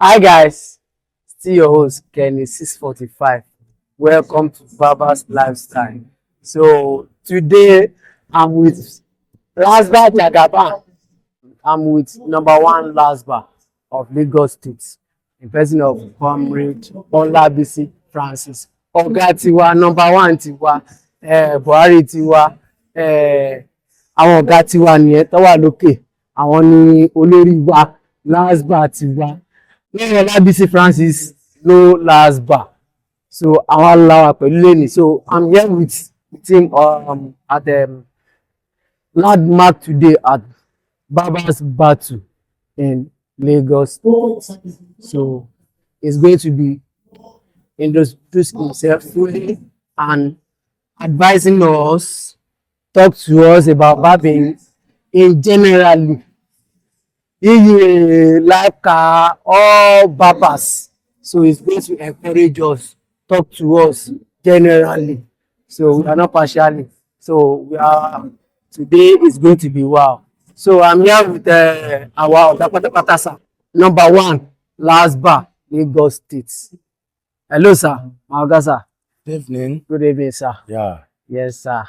Hi guys, still your host Kenny 645. Welcome to Barber's Lifestyle. So today I'm with LASBA Jagaban. I'm with number one LASBA of Lagos State, in person of Comrade Olabisi Francis. Ọ̀gá tiwa number one tiwa, Buhari tiwa, àwọn ọ̀gá tiwa nìyẹn tó wà lókè, àwọn ni olórí wa LASBA tiwa. No Olabisi Francis, no LASBA. So àwọn aláwa pẹ̀lú lẹ́nìí. So I'm here with him at landmark today at Barber's Battle in Lagos. So he's going to be introducing himself fully and advising us, talk to us about barbing in generally. Like all barbers. So he's going to encourage us, talk to us generally. So we are not partially. So we are today is going to be wow. So I'm here with our Patasa, number one, LASBA, Lagos State. Hello, sir. Sir. Good evening. Good evening, sir. Yeah. Yes, sir.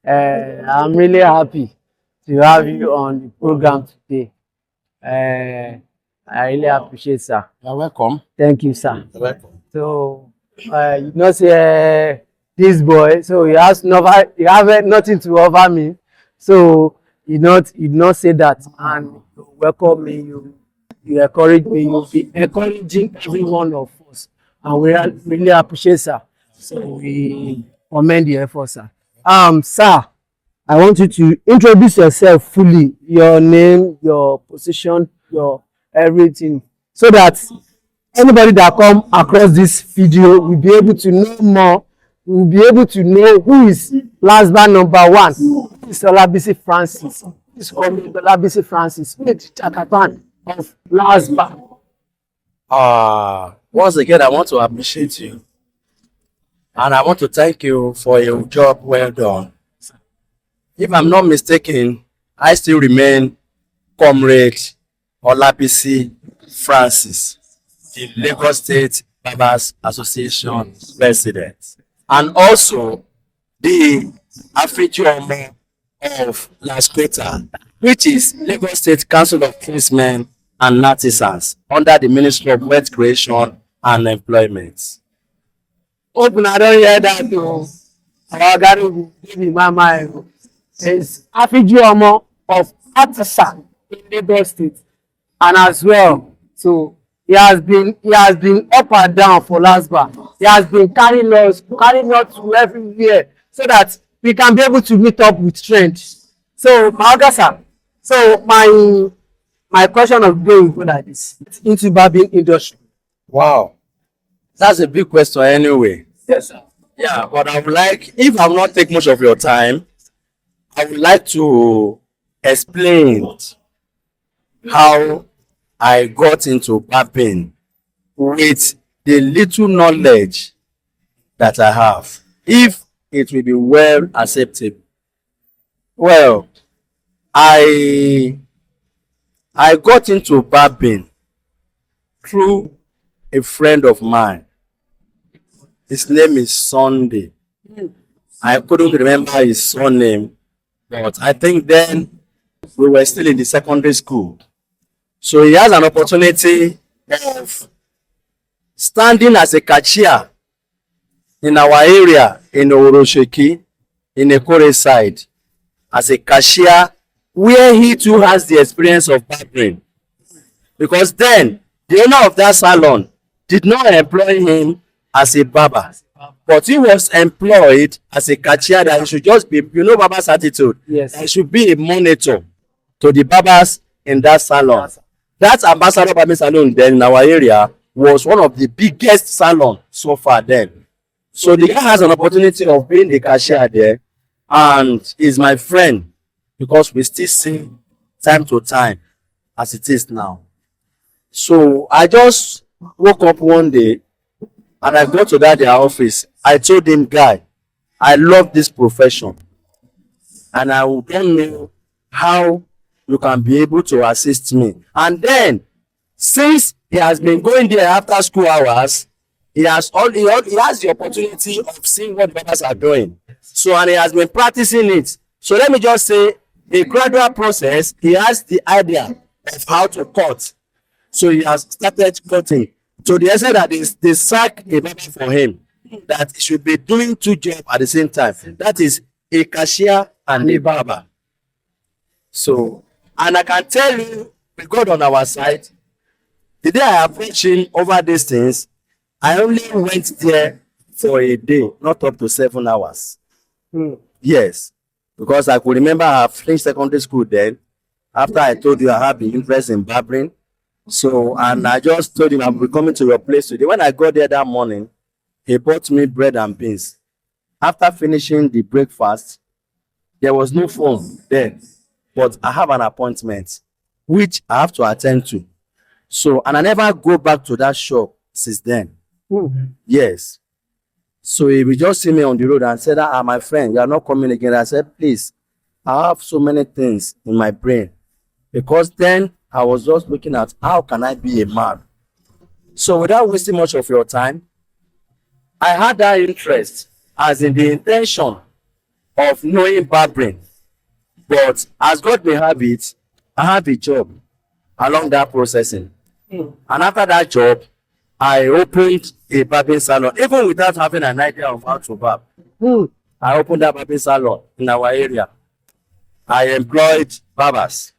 I'm really happy to have you on the program today. I really appreciate, sir. You're welcome. Thank you, sir. You're welcome. So, you know, say this boy, so he has nothing to offer me. So, you not say that and welcome me. You encourage me. You be encouraging every one of us, and we really appreciate, sir. So we commend the effort, sir. Sir, I want you to introduce yourself fully, your name, your position, your everything, so that anybody that come across this video will be able to know more, will be able to know who is LASBA number one, who is Olabisi Francis, who is Olabisi Francis, who is Jagaban of LASBA. Once again, I want to appreciate you. And I want to thank you for your job well done. If I'm not mistaken, I still remain Comrade Olabisi Francis, the Lagos State Barbers Association president, and also the African of LASBA, which is Lagos State Council of Kinsmen and Artisans under the Ministry of Wealth Creation and Employment. Hope I don't hear that too. Our God will give me my mind. Is Afijiomo of Artisan in Lagos State, and as well, so he has been up and down for LASBA. He has been carrying us to everywhere so that we can be able to meet up with trends. So sir, so my question of day will go like this: into barbing industry. Wow, that's a big question anyway. Yes, sir. Yeah, but I would like, if I will not take much of your time, I would like to explain how I got into barbing with the little knowledge that I have, if it will be well acceptable. Well, I got into barbing through a friend of mine. His name is Sunday. I couldn't remember his surname, but I think then we were still in the secondary school. So he has an opportunity of standing as a cashier in our area in Orosheki, in Ekore side, as a cashier, where he too has the experience of barbering. Because then, the owner of that salon did not employ him as a barber, but he was employed as a cashier, that he should just be, barber's attitude. Yes. He should be a monitor to the barbers in that salon. That Ambassador Barbing Salon then in our area was one of the biggest salons so far then. So the guy has an opportunity of being a cashier there, and is my friend because we still see time to time as it is now. So I just woke up one day and I go to their office. I told him, guy, I love this profession and I don't know how you can be able to assist me. And then Since he has been going there after school hours, he has the opportunity of seeing what barbers are doing. So, and he has been practicing it. So let me just say, a gradual process, he has the idea of how to cut. So he has started cutting. So the extent that they sack a barber for him, that he should be doing two jobs at the same time. That is a cashier and a barber. So, and I can tell you, with God on our side, the day I approached him over these things, I only went there for a day, not up to 7 hours. Yes, because I could remember I finished secondary school then. After I told you I have the interest in barbering, so, and I just told him I'll be coming to your place today. When I got there that morning, he bought me bread and beans. After finishing the breakfast, there was no phone there, but I have an appointment which I have to attend to. So, and I never go back to that shop since then. Yes. So he will just see me on the road and said, my friend, you are not coming again. I said, please, I have so many things in my brain. Because then I was just looking at how can I be a man. So without wasting much of your time, I had that interest as in the intention of knowing barbering. But as God may have it, I have a job along that processing. And after that job, I opened a barbering salon, even without having an idea of how to barb. I opened a barbering salon in our area. I employed barbers.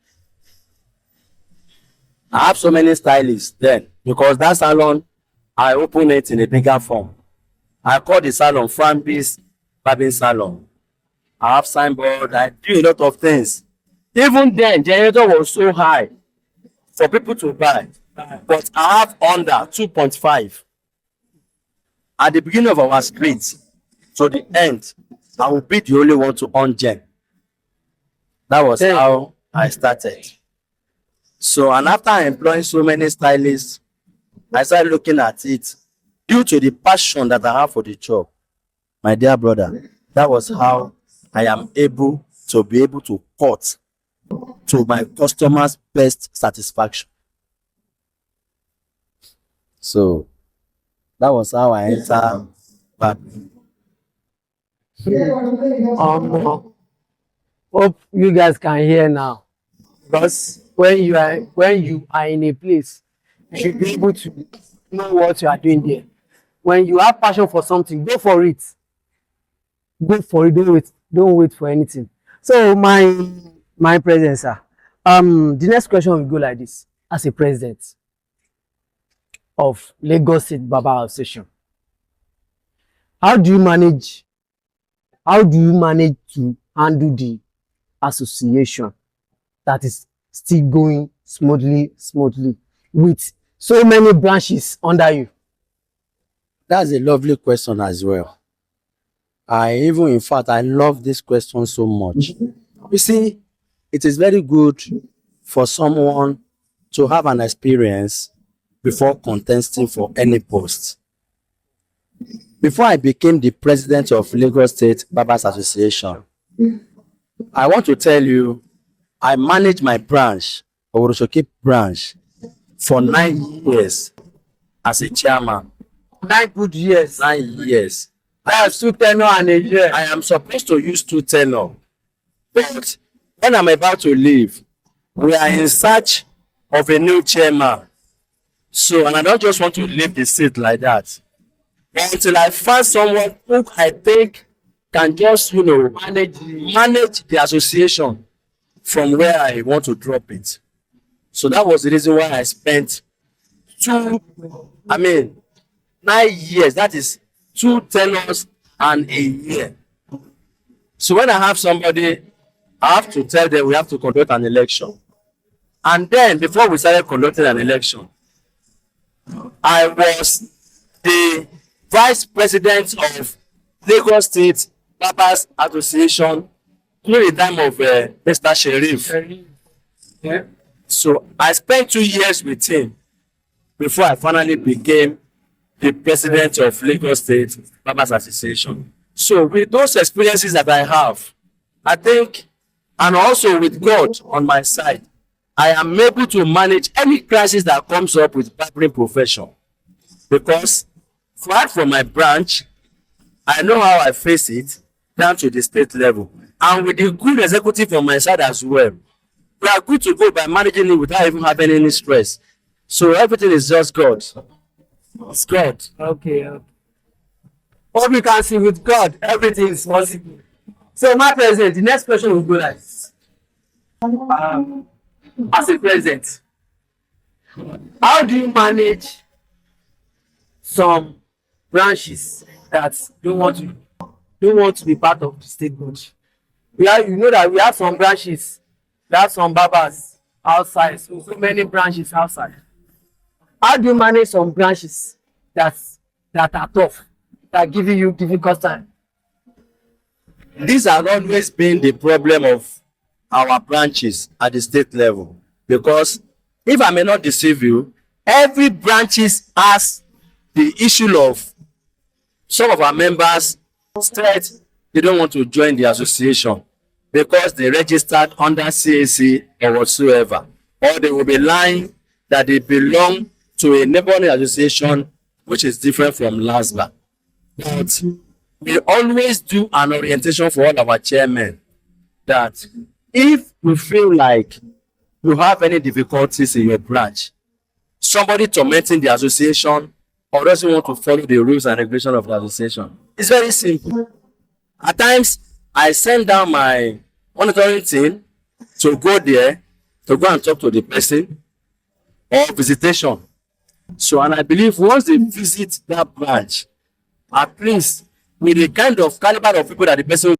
I have so many stylists then, because that salon, I opened it in a bigger form. I call the salon Frambi's Barbering Salon. I have signboard, I do a lot of things. Even then, generator was so high for people to buy, but I have under 2.5. At the beginning of our street, to the end, I will be the only one to on gen. That was how I started. So, and after employing so many stylists, I started looking at it due to the passion that I have for the job. My dear brother, that was how I am able to cut to my customers' best satisfaction. So that was how I entered barbering. Hope you guys can hear now, because when you are in a place, you should be able to know what you are doing there. When you have passion for something, go for it. Go for it. Don't wait for anything. So my president, sir. The next question will go like this: as a president of Lagos State Barber Association, how do you manage to handle the association that is still going smoothly with so many branches under you? That's a lovely question as well. In fact, I love this question so much. You see, it is very good for someone to have an experience before contesting for any post. Before I became the president of Lagos State Barbers Association, I want to tell you, I managed my branch, Oroshoki branch, for 9 years as a chairman. 9 good years. 9 years. I have 2 tenure and a year. I am supposed to use 2 tenure. But when I'm about to leave, we are in search of a new chairman. So, and I don't just want to leave the seat like that. Until I find someone who I think can just, manage the association from where I want to drop it. So that was the reason why I spent 9 years. That is 2 tenures and a year. So when I have somebody, I have to tell them we have to conduct an election. And then before we started conducting an election, I was the vice president of Lagos State Barbers Association during the time of Mr. Sheriff. Yeah. So I spent 2 years with him before I finally became the president of Lagos State Barbers Association. So with those experiences that I have, I think, and also with God on my side, I am able to manage any crisis that comes up with barbering profession, because right from my branch, I know how I face it down to the state level, and with the good executive on my side as well, we are good to go by managing it without even having any stress. So everything is just God. It's God. Okay. What we can see with God, everything is possible. So, my president, the next question will go like this. As a president, how do you manage some branches that don't want to be part of the state body? You know that we have some branches, we have some barbers outside, so many branches outside. How do you manage some branches that are tough, that giving you difficult time? This has always been the problem of our branches at the state level, because if I may not deceive you, every branches has the issue of some of our members said they don't want to join the association because they registered under CAC or whatsoever, or they will be lying that they belong to a neighboring association which is different from LASBA. But we always do an orientation for all our chairmen that if you feel like you have any difficulties in your branch, somebody tormenting the association or doesn't want to follow the rules and regulations of the association, it's very simple. At times, I send down my monitoring team to go there to go and talk to the person, or visitation. So, and I believe once they visit that branch, at least with the kind of caliber of people that the person